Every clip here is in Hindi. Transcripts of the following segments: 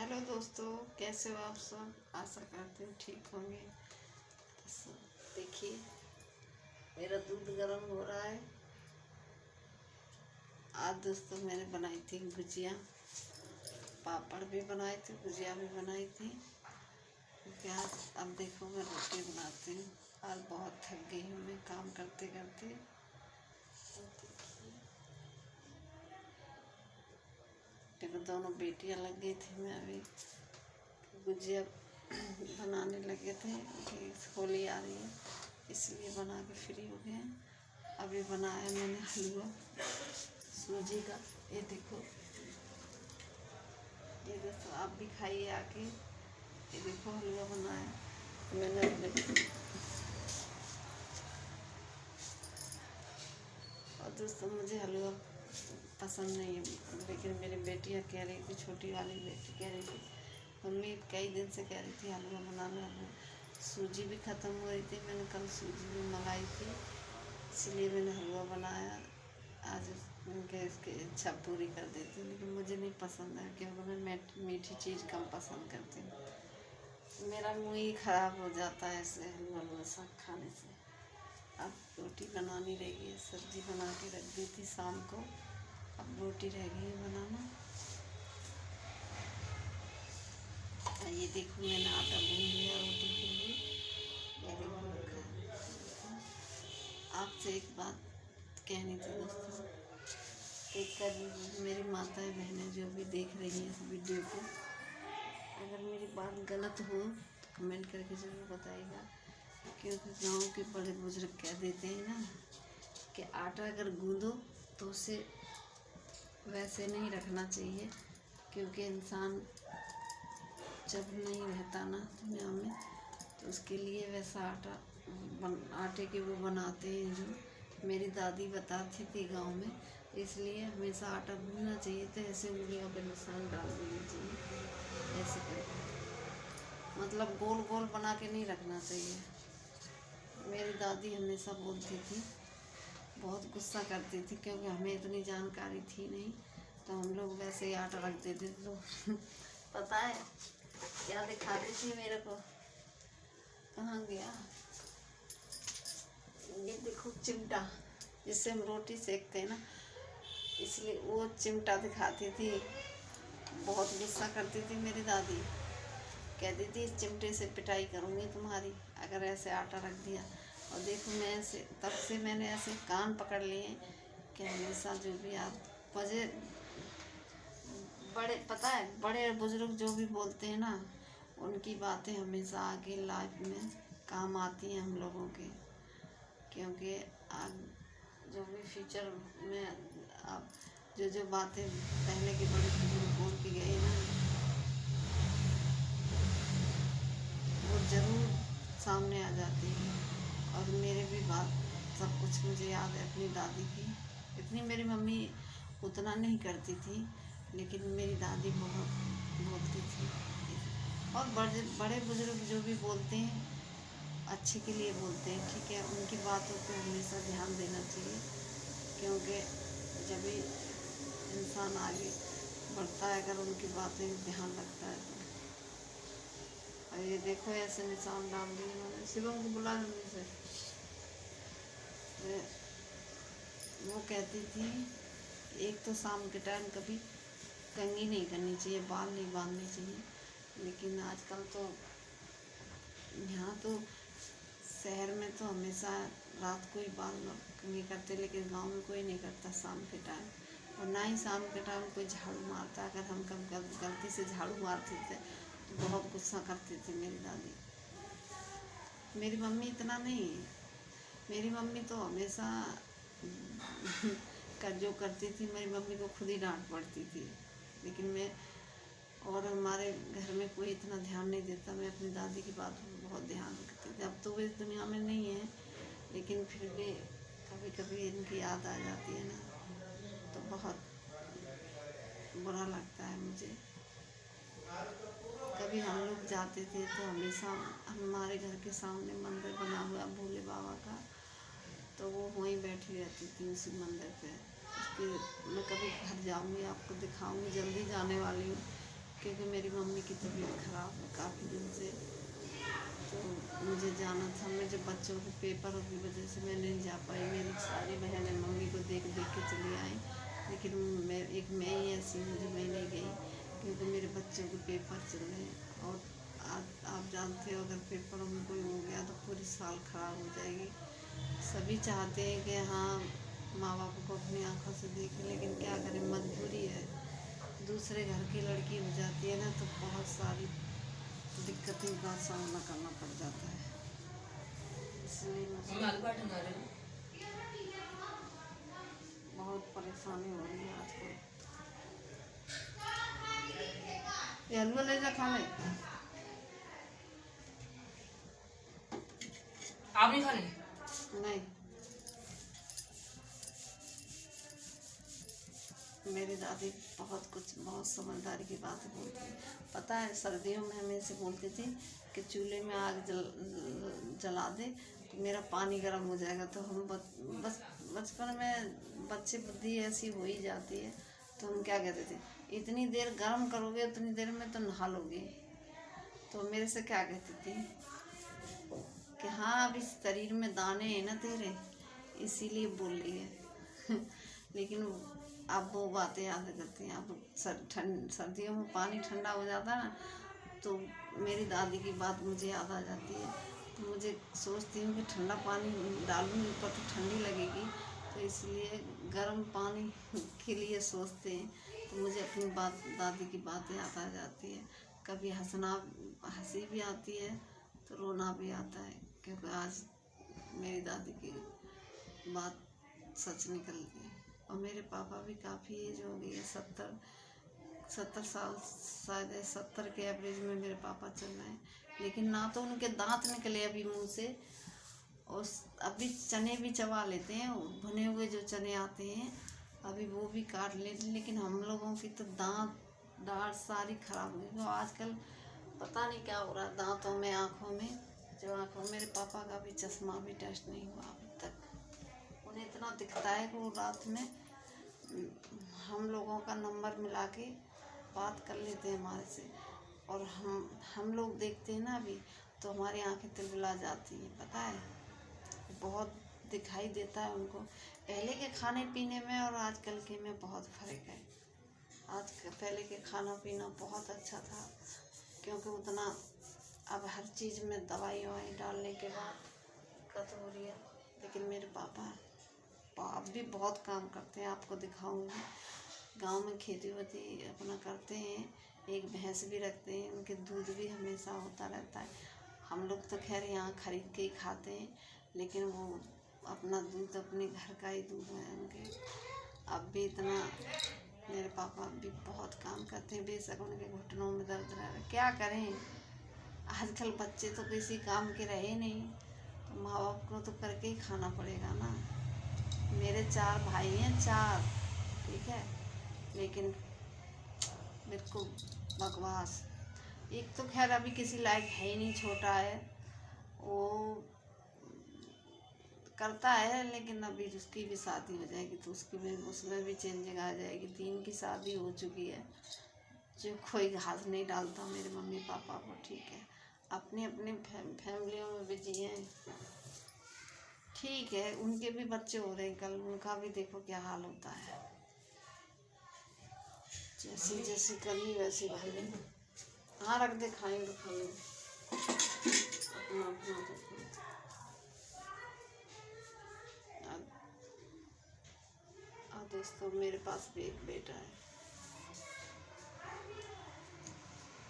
हेलो दोस्तों, कैसे हो आप सब। आशा करते हैं ठीक होंगे। तो देखिए, मेरा दूध गर्म हो रहा है। आज दोस्तों मैंने बनाई थी गुजिया, पापड़ भी बनाए थे, गुजिया भी बनाई थी। क्योंकि आज अब देखो मैं रोटी बनाती हूँ। आज बहुत थक गई हूँ मैं काम करते करते। देखो दोनों बेटियाँ लग गई थी, मैं अभी गुजिया बनाने लगे थे कि होली आ रही है, इसलिए बना के फ्री हो गए हैं। अभी बनाया मैंने हलवा सूजी का। ये देखो, ये दोस्तों आप भी खाइए आके। ये देखो हलवा बनाया मैंने अपने। और दोस्तों मुझे हलवा पसंद नहीं है, लेकिन मेरी बेटियाँ कह रही थी, छोटी वाली बेटी कह रही थी, मम्मी कई दिन से कह रही थी हलवा बनाना। सूजी भी ख़त्म हो रही थी, मैंने कल सूजी भी मंगाई थी, इसलिए मैंने हलवा बनाया। आज उनके इसकी इच्छा पूरी कर देती हूँ, लेकिन मुझे नहीं पसंद है क्योंकि मैं मीठी चीज़ कम पसंद करती हूँ। मेरा मुँह ही ख़राब हो जाता है ऐसे हलवा सब खाने से। अब रोटी बनानी रह गई है, सब्ज़ी बना के रख दी थी शाम को, अब रोटी रह गई है बनाना। ये देखो मैंने आटा गूंद लिया रोटी के लिए। ये देखो रखा है। आपसे एक बात कहनी थी दोस्तों, एक कर मेरी माताएं बहनें जो भी देख रही हैं इस वीडियो को, अगर मेरी बात गलत हो तो कमेंट करके ज़रूर बताइएगा। क्योंकि गांव के बड़े बुजुर्ग कह देते हैं ना कि आटा अगर गूंदो तो उसे वैसे नहीं रखना चाहिए, क्योंकि इंसान जब नहीं रहता ना दुनिया में तो उसके लिए वैसा आटे के वो बनाते हैं जो मेरी दादी बताती थी गांव में। इसलिए हमेशा आटा गूंदना चाहिए, तो ऐसे उंगलियों पे निशान डाल देना चाहिए, ऐसे करके, मतलब गोल गोल बना के नहीं रखना चाहिए। मेरी दादी हमेशा बोलती थी, बहुत गुस्सा करती थी क्योंकि हमें इतनी जानकारी थी नहीं, तो हम लोग वैसे ही आटा रख देते थे। तो पता है क्या दिखाती थी मेरे को, कहाँ गया, ये देखो चिमटा जिससे हम रोटी सेकते हैं ना, इसलिए वो चिमटा दिखाती थी। बहुत गुस्सा करती थी मेरी दादी, कहती थी इस चिमटे से पिटाई करूँगी तुम्हारी अगर ऐसे आटा रख दिया। और देखो मैं ऐसे, तब से मैंने ऐसे कान पकड़ लिए कि हमेशा जो भी आप मुझे बड़े, पता है बड़े बुजुर्ग जो भी बोलते हैं ना, उनकी बातें हमेशा आगे लाइफ में काम आती हैं हम लोगों के। क्योंकि आज जो भी फ्यूचर में आप जो बातें पहले के बड़े बुजुर्ग बोल के गए ना, वो ज़रूर सामने आ जाती है। और मेरे भी बात सब कुछ मुझे याद है अपनी दादी की। इतनी मेरी मम्मी उतना नहीं करती थी, लेकिन मेरी दादी बहुत बोलती थी। और बड़े बड़े बुजुर्ग जो भी बोलते हैं अच्छे के लिए बोलते हैं, ठीक है, उनकी बातों पे हमेशा ध्यान देना चाहिए, क्योंकि जब भी इंसान आगे बढ़ता है अगर उनकी बातें ध्यान रखता है तो। और ये देखो ऐसे निशान डाल दिए उन्होंने। शिवम को बुला जल्दी से। वो कहती थी एक तो शाम के टाइम कभी कंघी नहीं करनी चाहिए, बाल नहीं बांधने चाहिए, लेकिन आजकल तो यहाँ तो शहर में तो हमेशा रात को ही बाल कंघी करते, लेकिन गांव में कोई नहीं करता शाम के टाइम। और ना ही शाम के टाइम कोई झाड़ू मारता। अगर हम कभी गलती से झाड़ू मारते थे तो बहुत गुस्सा करती थी मेरी दादी। मेरी मम्मी इतना नहीं, मेरी मम्मी तो हमेशा जो करती थी, मेरी मम्मी को खुद ही डांट पड़ती थी, लेकिन मैं और हमारे घर में कोई इतना ध्यान नहीं देता। मैं अपनी दादी की बात पर बहुत ध्यान रखती थी। अब तो वो इस दुनिया में नहीं है, लेकिन फिर भी कभी कभी इनकी याद आ जाती है ना, तो बहुत बुरा लगता है मुझे। कभी हम लोग जाते थे तो हमेशा हमारे घर के सामने मंदिर बना हुआ भोले बाबा का, तो वो वहीं बैठी रहती थी उसी मंदिर पे। उसके मैं कभी घर जाऊंगी आपको दिखाऊंगी, जल्दी जाने वाली हूँ क्योंकि मेरी मेरी मम्मी की तबीयत खराब है काफ़ी दिन से, तो मुझे जाना था। मेरे बच्चों के पेपर की वजह से मैं नहीं जा पाई। मेरी सारी बहनें मम्मी को देख देख के चली आई, लेकिन मैं ही ऐसी हूँ जो मैं नहीं गई, क्योंकि मेरे बच्चों के पेपर चल रहे हैं। और आप जानते हो, अगर पेपरों में कोई हो गया तो पूरी साल खराब हो जाएगी। सभी चाहते हैं कि हाँ माँ बाप को अपनी आंखों से देखें, लेकिन क्या करें, मजबूरी है। दूसरे घर की लड़की हो जाती है ना, तो बहुत सारी दिक्कतों का सामना करना पड़ जाता है। इसलिए मुझे बहुत परेशानी हो रही है आजकल। ये हलवा ले जा खाने। आप नहीं खाने? नहीं, मेरी दादी बहुत समझदारी की बात बोलती है। पता है, सर्दियों में हमें से बोलती थी कि चूल्हे में आग जला दे तो मेरा पानी गर्म हो जाएगा। तो हम बस बचपन में बच्चे बुद्धि ऐसी हो ही जाती है, तो हम क्या कहते थे, इतनी देर गर्म करोगे उतनी देर में तो नहा लोगे। तो मेरे से क्या कहती थी कि हाँ अब इस शरीर में दाने हैं ना तेरे, इसीलिए बोल रही है। लेकिन अब वो बातें याद करती हैं। अब सर्दियों में पानी ठंडा हो जाता है ना, तो मेरी दादी की बात मुझे याद आ जाती है। तो मुझे सोचती हूँ कि ठंडा पानी डालूंगी ऊपर तो ठंडी लगेगी, तो इसलिए गर्म पानी के लिए सोचते हैं। तो मुझे अपनी दादी की बात याद आ जाती है। कभी हंसी भी आती है तो रोना भी आता है, क्योंकि आज मेरी दादी की बात सच निकलती है। और मेरे पापा भी काफ़ी एज हो गई है, 70 साल, शायद 70 के एवरेज में मेरे पापा चल रहे हैं। लेकिन ना तो उनके दांत निकले अभी मुंह से, और अभी चने भी चबा लेते हैं, भुने हुए जो चने आते हैं अभी वो भी काट लेते हैं। लेकिन हम लोगों की तो दांत सारी खराब हो गई। तो आजकल पता नहीं क्या हो रहा है दांतों में, आँखों में। मेरे पापा का भी चश्मा भी टेस्ट नहीं हुआ अभी तक। उन्हें इतना दिखता है कि वो रात में हम लोगों का नंबर मिला के बात कर लेते हैं हमारे से, और हम लोग देखते हैं ना अभी, तो हमारी आंखें तिलमिला जाती हैं। पता है, बहुत दिखाई देता है उनको। पहले के खाने पीने में और आजकल के में बहुत फ़र्क है। पहले के खाना पीना बहुत अच्छा था, क्योंकि उतना अब हर चीज़ में दवाई डालने के बाद दिक्कत हो रही है। लेकिन मेरे पापा आप भी बहुत काम करते हैं, आपको दिखाऊंगी। गांव में खेती वेती अपना करते हैं, एक भैंस भी रखते हैं, उनके दूध भी हमेशा होता रहता है। हम लोग तो खैर यहाँ खरीद के ही खाते हैं, लेकिन वो अपना दूध अपने घर का ही दूध है उनके। अब भी इतना मेरे पापा भी बहुत काम करते हैं, बेशक उनके घुटनों में दर्द रह रहा है। क्या करें, आजकल बच्चे तो किसी काम के रहे नहीं, तो माँ बाप को तो करके ही खाना पड़ेगा ना। मेरे 4 भाई हैं, 4, ठीक है, लेकिन मेरे को बकवास। एक तो खैर अभी किसी लायक है ही नहीं, छोटा है, वो करता है, लेकिन अभी उसकी भी शादी हो जाएगी तो उसमें भी चेंजिंग आ जाएगी। 3 की शादी हो चुकी है, जो कोई घास नहीं डालता मेरे मम्मी पापा को, ठीक है, अपनी अपनी फैमिलियों में बिजी हैं, ठीक है। उनके भी बच्चे हो रहे हैं, कल उनका भी देखो क्या हाल होता है। जैसी जैसी करी वैसी भाई। हाँ रख दे, खाएंगे अपना अपना देखो। दोस्तों, मेरे पास भी एक बेटा है,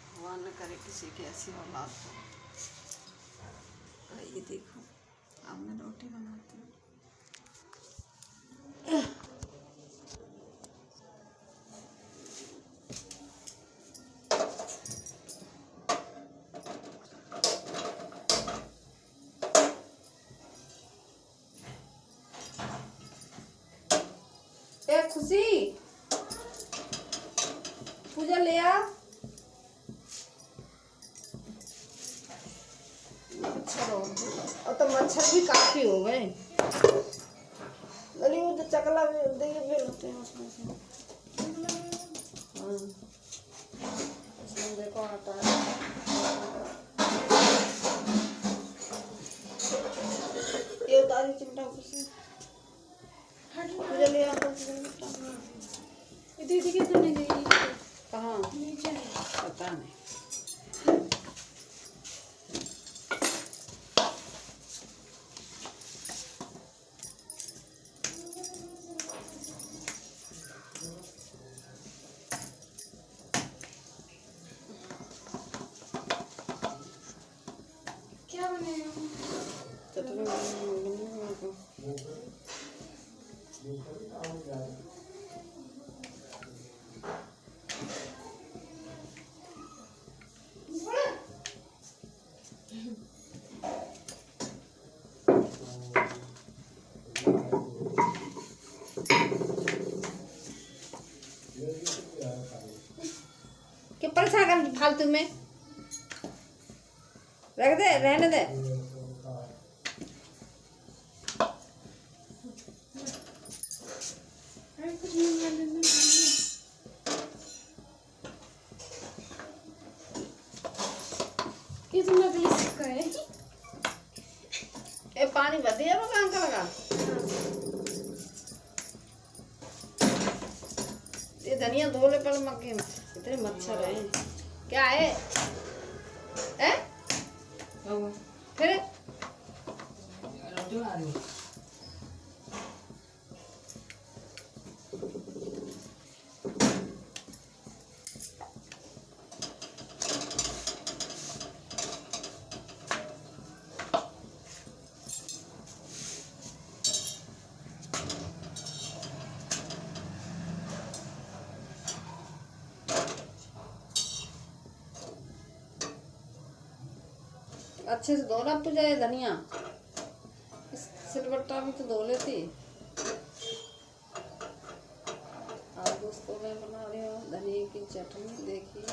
भगवान न करे किसी की ऐसी औलाद हो। ये देखो, अब मैं रोटी बनाती हूँ। खुशी, पूजा ले आ। मच्छर और तो मच्छर भी काफी हो गए। अरे वो तो चकला भी होते हैं उसमें से। हाँ, उसमें को आता है। ये उतारी चिमटा से ले आ दीदी के तो नहीं गई कहाँ नीचे पता नहीं। क्या बनेगा चटनी क्यों परेशान कर फालतू में रख दे, रहने दे। अरे कुछ मंगा लेना ये तो नकली सिक्का है। ये पानी भर दिया वो कहाँ का लगा। ये धनिया धो ले पहले मक्के में, इतने मच्छर है। क्या है हैं? फिर अच्छे से धोना पूजा ये धनिया, इस सिलबट्टा भी तो धो लेती। आज दोस्तों मैं बना रही हूँ धनिया की चटनी, देखिए।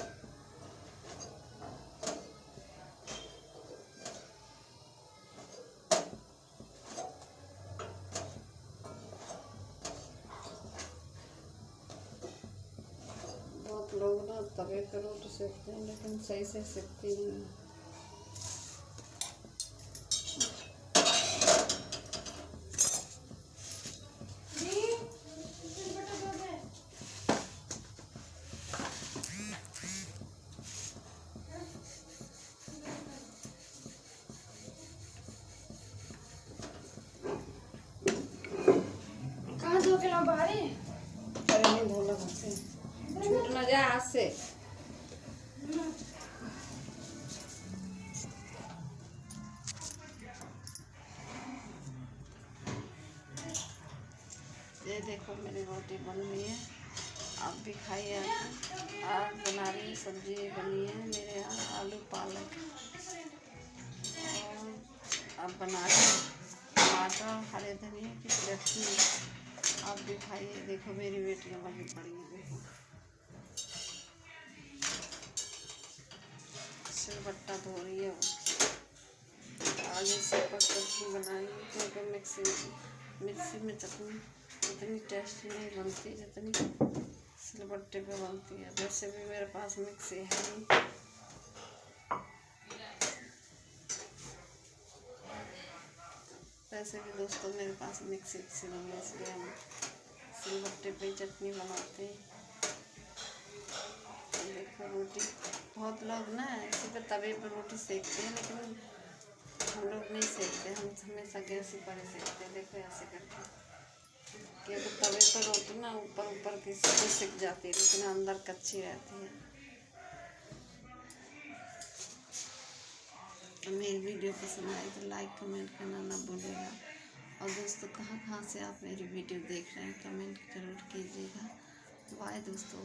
बहुत लोग ना तवे पर रोटी सेकते हैं लेकिन सही से सेकती नहीं। कहाँ धो के ला बाहर है? अरे नहीं धोला घर से, छूट ना जाए हाथ से। ये देखो मेरी रोटी बन रही है, आप भी खाइए। आज बना रही सब्जी बनी है मेरे यहाँ आलू पालक, और अब बना रही टमाटर हरे धनिया की चटनी। आप भी खाइए। देखो मेरी बेटियाँ लगी पड़ी हैं, देखो सिलबट्टा धो रही है वो। आगे से चटनी बनाई क्योंकि मिक्सी में चटनी उतनी टेस्टी नहीं बनती जितनी सिलबट्टे पे बनती है। वैसे भी मेरे पास मिक्सी है नहीं। वैसे भी दोस्तों मेरे पास मिक्सी नहीं है, इसलिए हम सिलबट्टे पे चटनी बनाते हैं। देखो रोटी, बहुत लोग ना इसी पे तवे पर रोटी सेकते हैं, लेकिन हम लोग नहीं सेकते, हम हमेशा गैस ही पर सेकते हैं। देखो ऐसे करके, क्योंकि तवे पर रोटी ना ऊपर की से सिक जाती है लेकिन अंदर कच्ची रहती है। मेरी वीडियो पसंद आई तो लाइक कमेंट करना ना भूलिएगा। और दोस्तों कहाँ से आप मेरी वीडियो देख रहे हैं कमेंट जरूर कीजिएगा। बाय दोस्तों।